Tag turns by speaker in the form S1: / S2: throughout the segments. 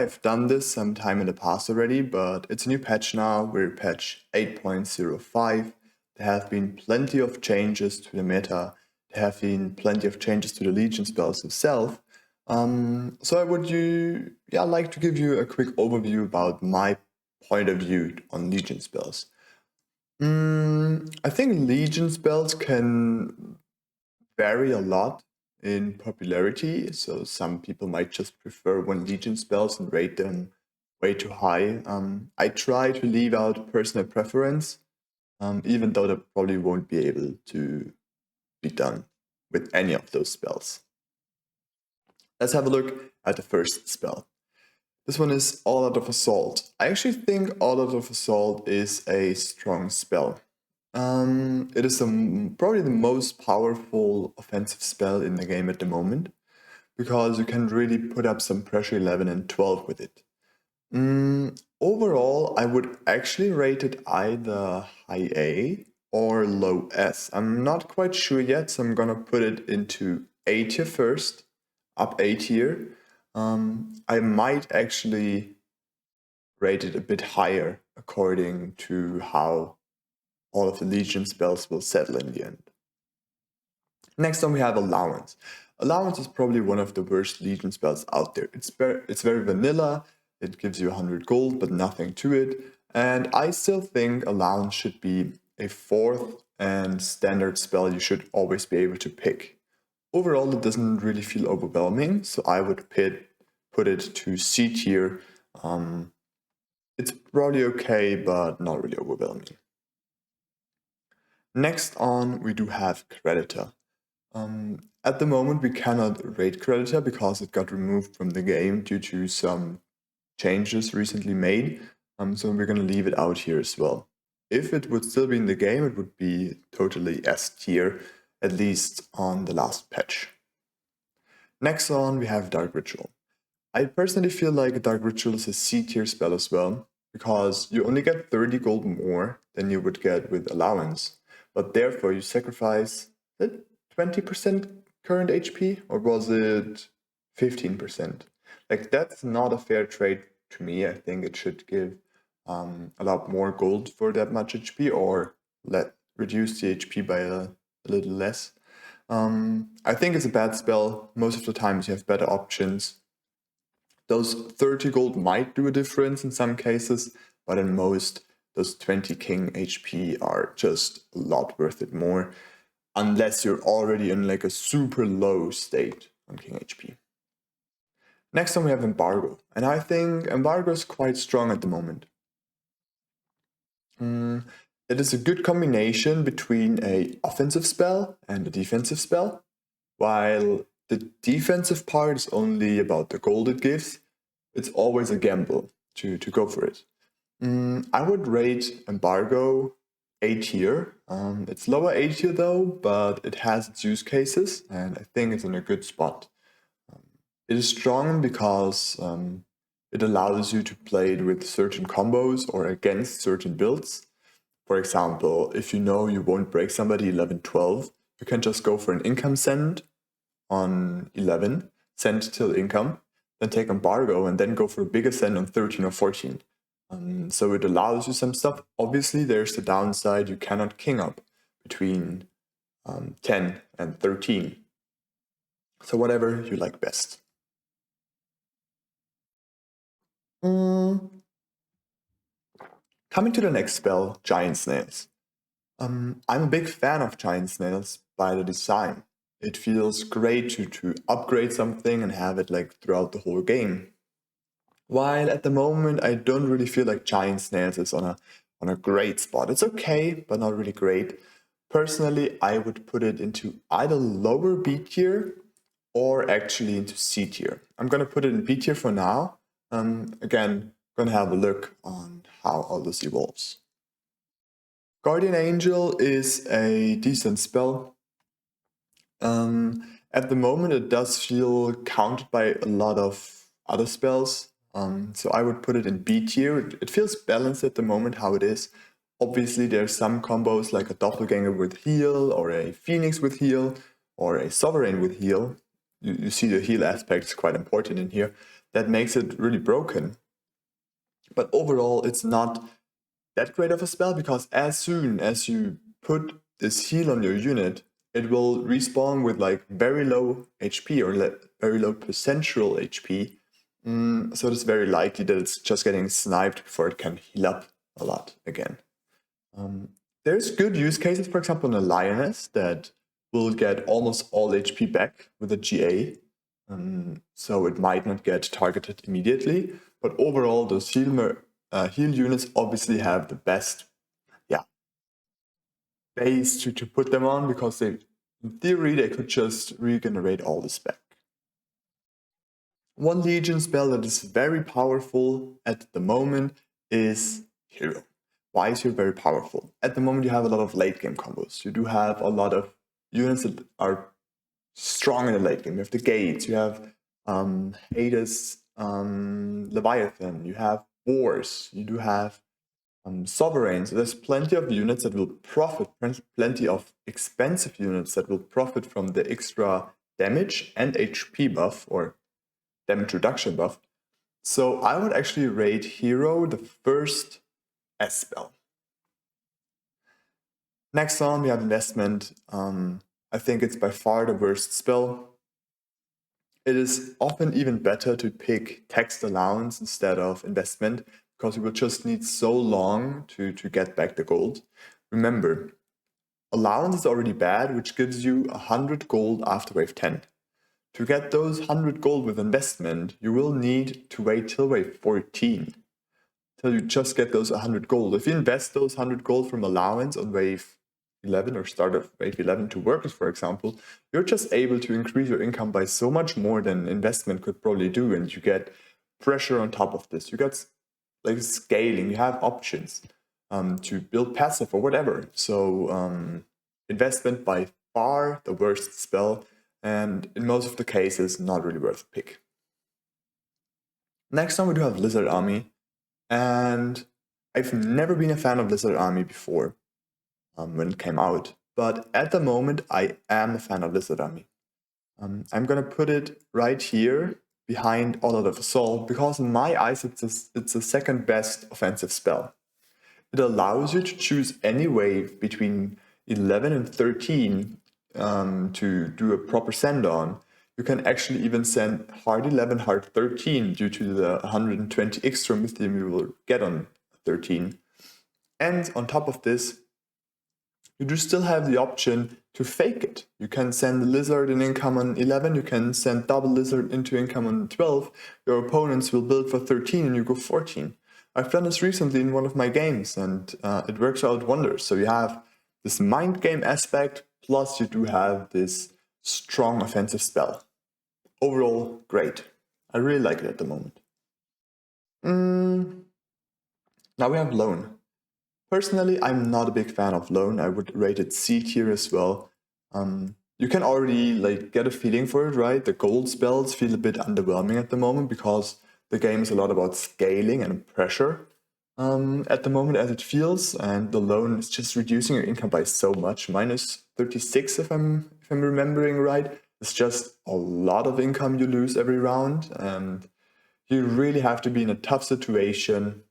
S1: I've done this some time in the past already, but it's a new patch now. We're patch 8.05. There have been plenty of changes to the meta. There have been plenty of changes to the Legion spells itself. So I would like to give you a quick overview about my point of view on Legion spells. I think Legion spells can vary a lot in popularity, so some people might just prefer one Legion spells and rate them way too high. I try to leave out personal preference, even though that probably won't be able to be done with any of those spells. Let's have a look at the first spell. This one is All Out of Assault. I actually think All Out of Assault is a strong spell. It is probably the most powerful offensive spell in the game at the moment, because you can really put up some pressure 11 and 12 with it. Overall, I would actually rate it either high A or low S. I'm not quite sure yet, so I'm gonna put it into A tier first, up A tier. I might actually rate it a bit higher according to how all of the Legion spells will settle in the end. Next on we have Allowance. Allowance is probably one of the worst Legion spells out there. It's very vanilla, it gives you 100 gold but nothing to it, and I still think Allowance should be a 4th and standard spell you should always be able to pick. Overall it doesn't really feel overwhelming, so I would put it to C tier. It's probably okay but not really overwhelming. Next on, we do have Creditor. At the moment, we cannot rate Creditor because it got removed from the game due to some changes recently made, so we're going to leave it out here as well. If it would still be in the game, it would be totally S tier, at least on the last patch. Next on, we have Dark Ritual. I personally feel like Dark Ritual is a C tier spell as well, because you only get 30 gold more than you would get with Allowance. But therefore you sacrifice 20% current HP, or was it 15%? Like, that's not a fair trade to me. I think it should give a lot more gold for that much HP, or reduce the HP by a little less. I think it's a bad spell. Most of the times you have better options. Those 30 gold might do a difference in some cases, but in most, those 20 king HP are just a lot worth it more, unless you're already in like a super low state on king HP. Next on we have Embargo, and I think Embargo is quite strong at the moment. It is a good combination between an offensive spell and a defensive spell. While the defensive part is only about the gold it gives, it's always a gamble to go for it. I would rate Embargo A tier. It's lower A tier though, but it has its use cases, and I think it's in a good spot. It is strong because it allows you to play it with certain combos or against certain builds. For example, if you know you won't break somebody 11-12, you can just go for an income send on 11, send till income, then take Embargo, and then go for a bigger send on 13 or 14. So it allows you some stuff. Obviously, there's the downside, you cannot king up between 10 and 13. So whatever you like best. Coming to the next spell, Giant Snails. I'm a big fan of Giant Snails by the design. It feels great to upgrade something and have it like throughout the whole game. While at the moment I don't really feel like Giant Snails is on a great spot. It's okay, but not really great. Personally, I would put it into either lower B tier or actually into C tier. I'm gonna put it in B tier for now. Again, gonna have a look on how all this evolves. Guardian Angel is a decent spell. At the moment it does feel countered by a lot of other spells, so I would put it in B tier. It feels balanced at the moment how it is. Obviously there's some combos like a Doppelganger with heal, or a Phoenix with heal, or a Sovereign with heal. You see the heal aspect is quite important in here. that makes it really broken. But overall, it's not that great of a spell, because as soon as you put this heal on your unit, it will respawn with like very low HP or very low percentual HP. So it's very likely that it's just getting sniped before it can heal up a lot again. There's good use cases, for example, in a lioness that will get almost all HP back with a GA. So it might not get targeted immediately, but overall those heal units obviously have the best base to put them on, because they, in theory, they could just regenerate all this back. One Legion spell that is very powerful at the moment is Hero. Why is Hero very powerful? At the moment you have a lot of late game combos. You do have a lot of units that are strong in the late game. You have the Gates, you have Hades, Leviathan, you have Wars, you do have Sovereign. So there's plenty of units that will profit, plenty of expensive units that will profit from the extra damage and HP buff, or damage reduction buff. So I would actually rate Hero the first S spell. Next on, we have Investment. I think it's by far the worst spell. It is often even better to pick Text Allowance instead of Investment, because you will just need so long to get back the gold. Remember, Allowance is already bad, which gives you 100 gold after wave 10. To get those 100 gold with Investment, you will need to wait till wave 14, till you just get those 100 gold. If you invest those 100 gold from Allowance on wave 11 or start of wave 11 to Workers, for example, you're just able to increase your income by so much more than Investment could probably do, and you get pressure on top of this. You get like scaling, you have options to build passive or whatever. So Investment by far the worst spell, and in most of the cases not really worth a pick. Next on we do have Lizard Army, and I've never been a fan of Lizard Army before when it came out, but at the moment I am a fan of Lizard Army. I'm gonna put it right here behind All Out of Assault, because in my eyes it's the second best offensive spell. It allows you to choose any wave between 11 and 13 to do a proper send on. You can actually even send hard 11, hard 13 due to the 120 extra mythium you will get on 13. And on top of this, you do still have the option to fake it. You can send the Lizard in income on 11, you can send double Lizard into income on 12, your opponents will build for 13 and you go 14. I've done this recently in one of my games, and it works out wonders. So you have this mind game aspect, plus you do have this strong offensive spell. Overall, great. I really like it at the moment. Now we have Lone. Personally, I'm not a big fan of Lone. I would rate it C tier as well. You can already get a feeling for it, right? The gold spells feel a bit underwhelming at the moment, because the game is a lot about scaling and pressure at the moment as it feels, and the Lone is just reducing your income by so much. Minus 36 if I'm remembering right. It's just a lot of income you lose every round, and you really have to be in a tough situation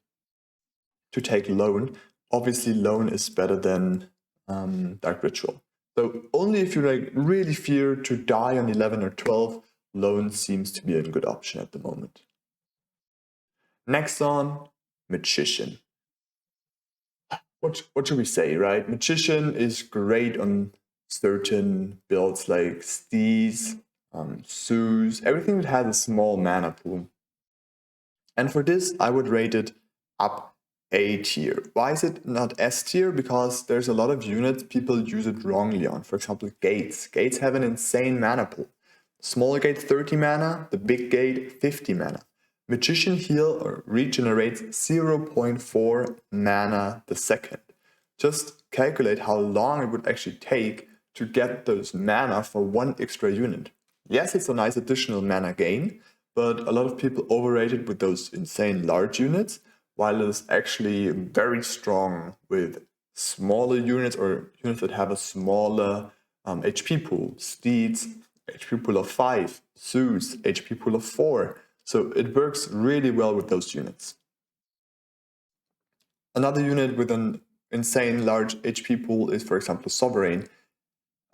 S1: to take Lone. Obviously, Lone is better than Dark Ritual. So only if you really fear to die on 11 or 12, Lone seems to be a good option at the moment. Next on, Magician. What should we say, right? Magician is great on certain builds like Steez, Zeus, everything that has a small mana pool. And for this, I would rate it up A tier. Why is it not S tier? Because there's a lot of units people use it wrongly on. For example, Gates. Gates have an insane mana pool. Smaller gate 30 mana, the big gate 50 mana. Magician heal or regenerates 0.4 mana the second. Just calculate how long it would actually take to get those mana for one extra unit. Yes, it's a nice additional mana gain, but a lot of people overrate it with those insane large units, while it is actually very strong with smaller units or units that have a smaller HP pool. Steeds, HP pool of 5, Zeus, HP pool of 4. So it works really well with those units. Another unit with an insane large HP pool is, for example, Sovereign.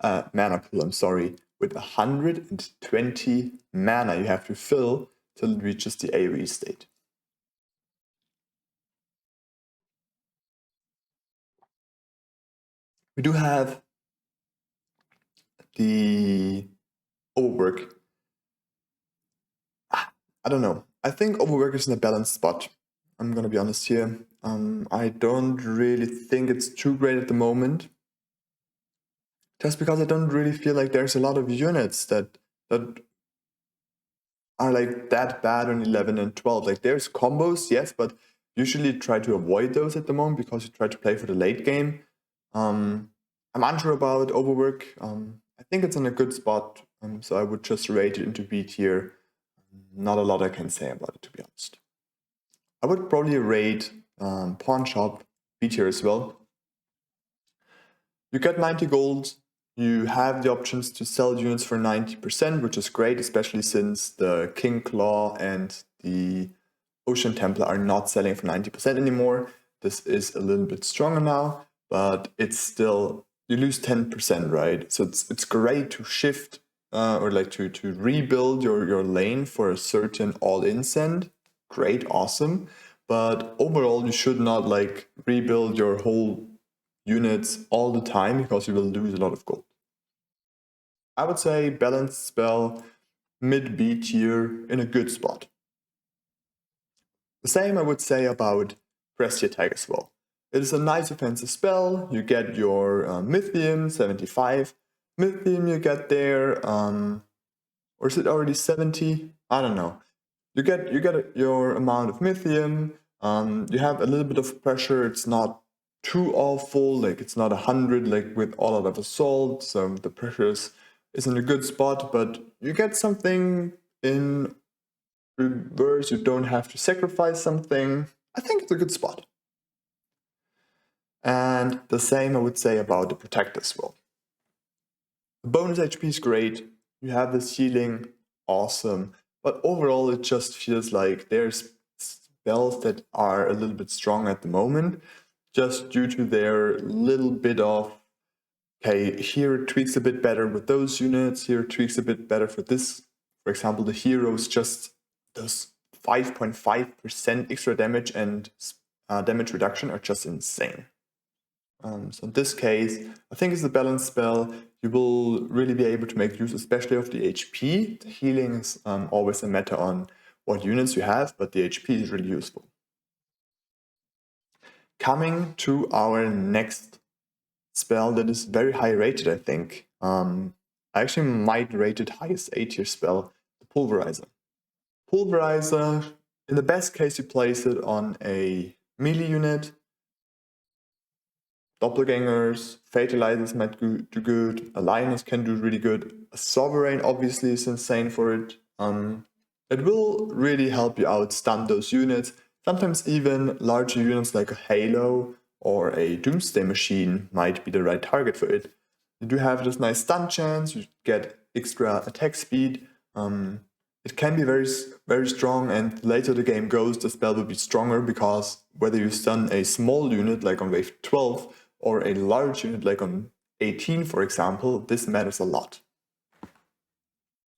S1: Mana pool, I'm sorry, with 120 mana you have to fill till it reaches the AoE state. We do have the Overwork. I don't know. I think Overwork is in a balanced spot. I'm gonna be honest here. I don't really think it's too great at the moment. Just because I don't really feel like there's a lot of units that are like that bad on 11 and 12. Like there's combos, yes, but usually try to avoid those at the moment because you try to play for the late game. I'm unsure about Overwork. I think it's in a good spot, so I would just rate it into B tier. Not a lot I can say about it, to be honest. I would probably rate Pawn Shop B tier as well. You get 90 gold. You have the options to sell units for 90%, which is great, especially since the King Claw and the Ocean Templar are not selling for 90% anymore. This is a little bit stronger now, but it's still, you lose 10%, right? So it's great to shift or like to rebuild your lane for a certain all-in send. Great, awesome. But overall, you should not like rebuild your whole units all the time because you will lose a lot of gold. I would say balanced spell, mid B tier, in a good spot. The same I would say about Prestigious Attack as well. It is a nice offensive spell. You get your Mythium, 75. Mythium you get there, or is it already 70? I don't know. You get your amount of Mythium. You have a little bit of pressure. It's not too awful. Like it's not 100 like with all out of assault. So the pressure is in a good spot. But you get something in reverse. You don't have to sacrifice something. I think it's a good spot. And the same I would say about the Protect as well. The bonus HP is great. You have this healing, awesome. But overall, it just feels like there's spells that are a little bit strong at the moment, just due to their little bit of, okay, here it tweaks a bit better with those units, here it tweaks a bit better for this. For example, the heroes just does 5.5% extra damage and damage reduction are just insane. So in this case, I think it's a balanced spell. You will really be able to make use, especially of the HP. The healing is always a matter on what units you have, but the HP is really useful. Coming to our next spell that is very high rated, I think. I actually might rate it highest A tier spell, the Pulverizer. Pulverizer, in the best case, you place it on a melee unit. Doppelgangers, Fatalizers might do good, Alliance can do really good, a Sovereign obviously is insane for it. It will really help you out, stun those units. Sometimes even larger units like a Halo or a Doomsday Machine might be the right target for it. You do have this nice stun chance, you get extra attack speed. It can be very, very strong, and later the game goes, the spell will be stronger because whether you stun a small unit like on wave 12 or a large unit like on 18, for example, this matters a lot.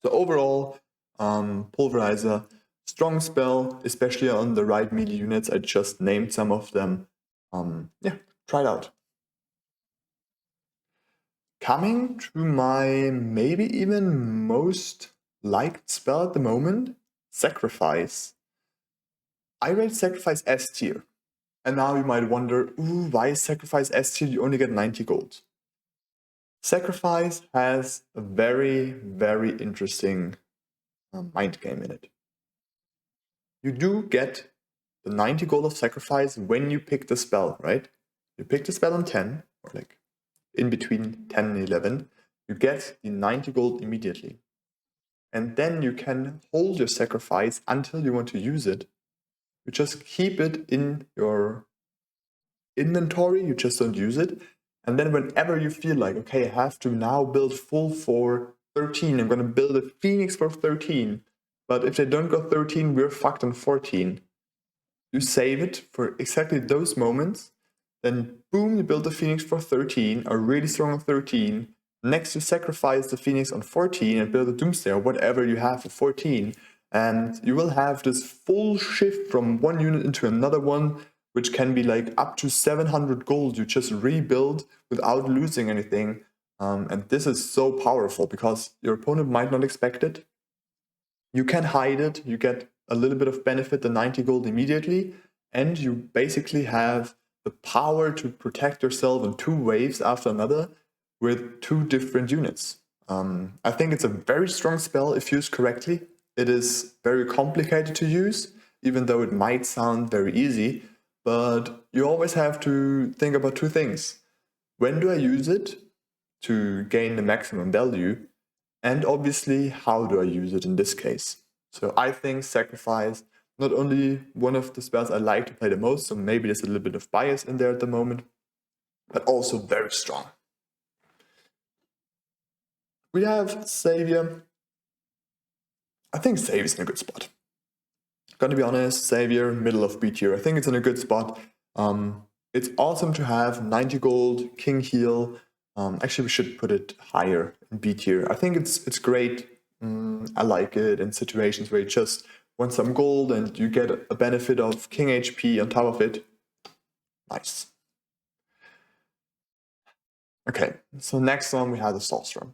S1: So overall, Pulverizer, strong spell, especially on the right melee units. I just named some of them. Yeah, try it out. Coming to my maybe even most liked spell at the moment, Sacrifice. I rate Sacrifice S tier. And now you might wonder, ooh, why is Sacrifice S tier? You only get 90 gold. Sacrifice has a very, very interesting mind game in it. You do get the 90 gold of Sacrifice when you pick the spell, right? You pick the spell on 10, or like in between 10 and 11, you get the 90 gold immediately. And then you can hold your Sacrifice until you want to use it. You just keep it in your inventory, you just don't use it. And then whenever you feel like, okay, I have to now build full for 13, I'm going to build a Phoenix for 13, But if they don't go 13, we're fucked on 14. You save it for exactly those moments, then boom, you build the Phoenix for 13, are really strong on 13. Next, you sacrifice the Phoenix on 14 and build a Doomsday or whatever you have for 14. And you will have this full shift from one unit into another one, which can be like up to 700 gold. You just rebuild without losing anything. And this is so powerful because your opponent might not expect it. You can hide it, you get a little bit of benefit, the 90 gold immediately, and you basically have the power to protect yourself in 2 waves after another with 2 different units. I think it's a very strong spell if used correctly. It is very complicated to use, even though it might sound very easy, but you always have to think about 2 things. When do I use it to gain the maximum value? And obviously, how do I use it in this case? So I think Sacrifice, not only one of the spells I like to play the most, so maybe there's a little bit of bias in there at the moment, but also very strong. We have Savior. I think Savior is in a good spot. Gonna be honest, Savior, middle of B tier. I think it's in a good spot. It's awesome to have 90 gold, King Heal. Actually, we should put it higher in B tier. I think it's great. I like it in situations where you just want some gold and you get a benefit of King HP on top of it. Nice. Okay, so next one we have the Sorcerer.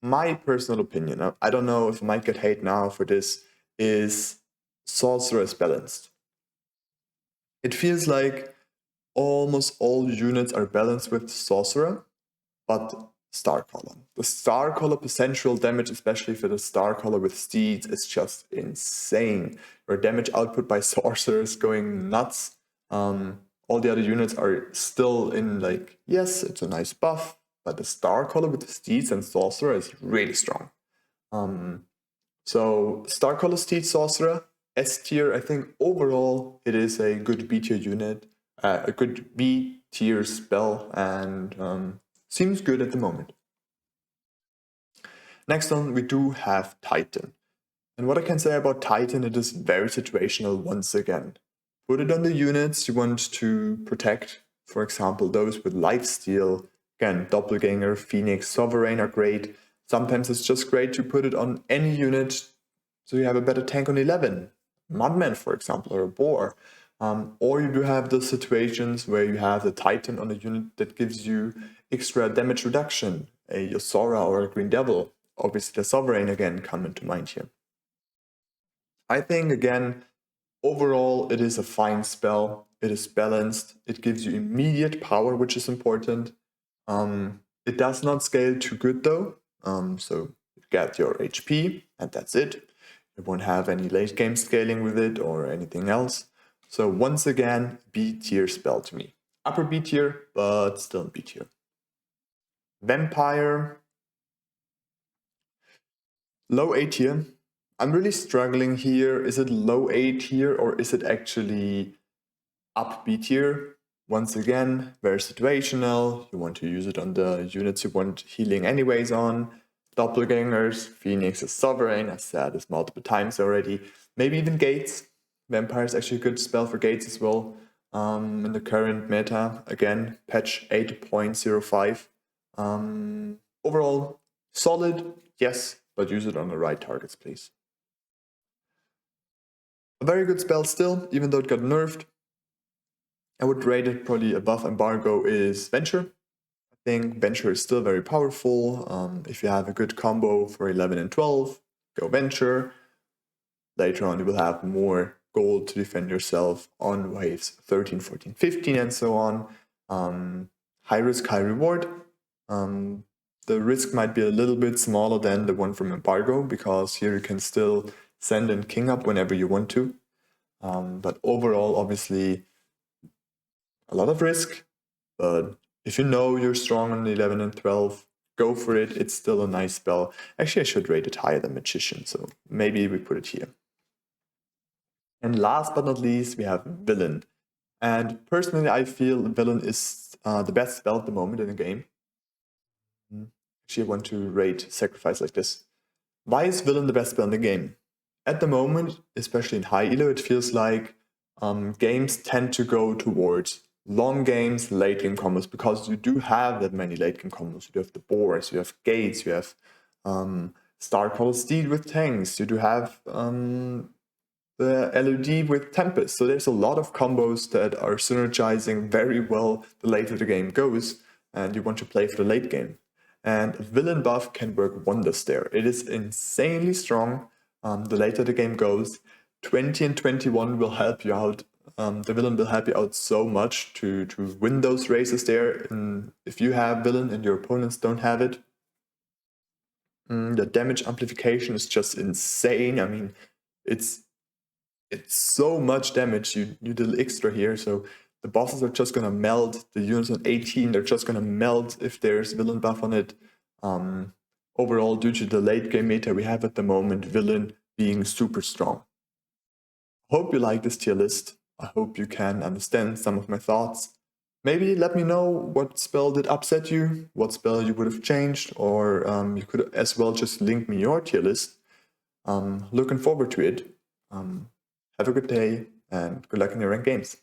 S1: My personal opinion, I don't know if I might get hate now for this, is Sorcerer is balanced. It feels like almost all units are balanced with Sorcerer, but Star Color. The Star Color potential damage, especially for the Star Color with Steeds, is just insane. Your damage output by Sorcerer is going nuts. All the other units are still in like, yes, it's a nice buff, but the Star Color with the Steeds and Sorcerer is really strong. So Star Color Steed Sorcerer, S tier, I think overall it is a good B tier unit, a good B tier spell, and seems good at the moment. Next on, we do have Titan. And what I can say about Titan, it is very situational once again. Put it on the units you want to protect. For example, those with lifesteal. Again, Doppelganger, Phoenix, Sovereign are great. Sometimes it's just great to put it on any unit so you have a better tank on 11. Mudman, for example, or a Boar. Or you do have the situations where you have the Titan on a unit that gives you extra damage reduction, a Yosora or a Green Devil. Obviously the Sovereign again come into mind here. I think again, overall it is a fine spell, it is balanced, it gives you immediate power, which is important. It does not scale too good though, so you get your HP and that's it. You won't have any late game scaling with it or anything else. So once again, B tier spell to me. Upper B tier, but still B tier. Vampire, low A tier. I'm really struggling here. Is it low A tier or is it actually up B tier? Once again, very situational. You want to use it on the units you want healing anyways on. Doppelgangers, Phoenix is Sovereign, I've said this multiple times already. Maybe even Gates. Vampire is actually a good spell for Gates as well. In the current meta, again, patch 8.05. Overall, solid, yes, but use it on the right targets, please. A very good spell still, even though it got nerfed. I would rate it probably above Embargo is Venture. I think Venture is still very powerful. If you have a good combo for 11 and 12, go Venture. Later on you will have more gold to defend yourself on waves 13, 14, 15 and so on. High risk, high reward. The risk might be a little bit smaller than the one from Embargo, because here you can still send in King up whenever you want to. But overall, obviously, a lot of risk. But if you know you're strong on 11 and 12, go for it. It's still a nice spell. Actually, I should rate it higher than Magician, so maybe we put it here. And last but not least, we have Villain. And personally, I feel Villain is the best spell at the moment in the game. Actually, I want to rate Sacrifice like this. Why is Villain the best spell in the game? at the moment, especially in high elo, it feels like games tend to go towards long games, late game combos, because you do have that many late game combos. You do have the boars, you have gates, you have Star Call Steed with tanks, you do have the LOD with Tempest. So there's a lot of combos that are synergizing very well the later the game goes, and you want to play for the late game. And villain buff can work wonders there. It is insanely strong. The later the game goes, 20 and 21 will help you out. The villain will help you out so much to win those races there. And if you have villain and your opponents don't have it, the damage amplification is just insane. I mean, it's so much damage you deal extra here. So the bosses are just gonna melt. The units on 18, they're just gonna melt if there's villain buff on it. Overall, due to the late game meta we have at the moment, villain being super strong. Hope you like this tier list. I hope you can understand some of my thoughts. Maybe let me know what spell did upset you, what spell you would have changed, or you could as well just link me your tier list. Looking forward to it. Have a good day and good luck in your ranked games.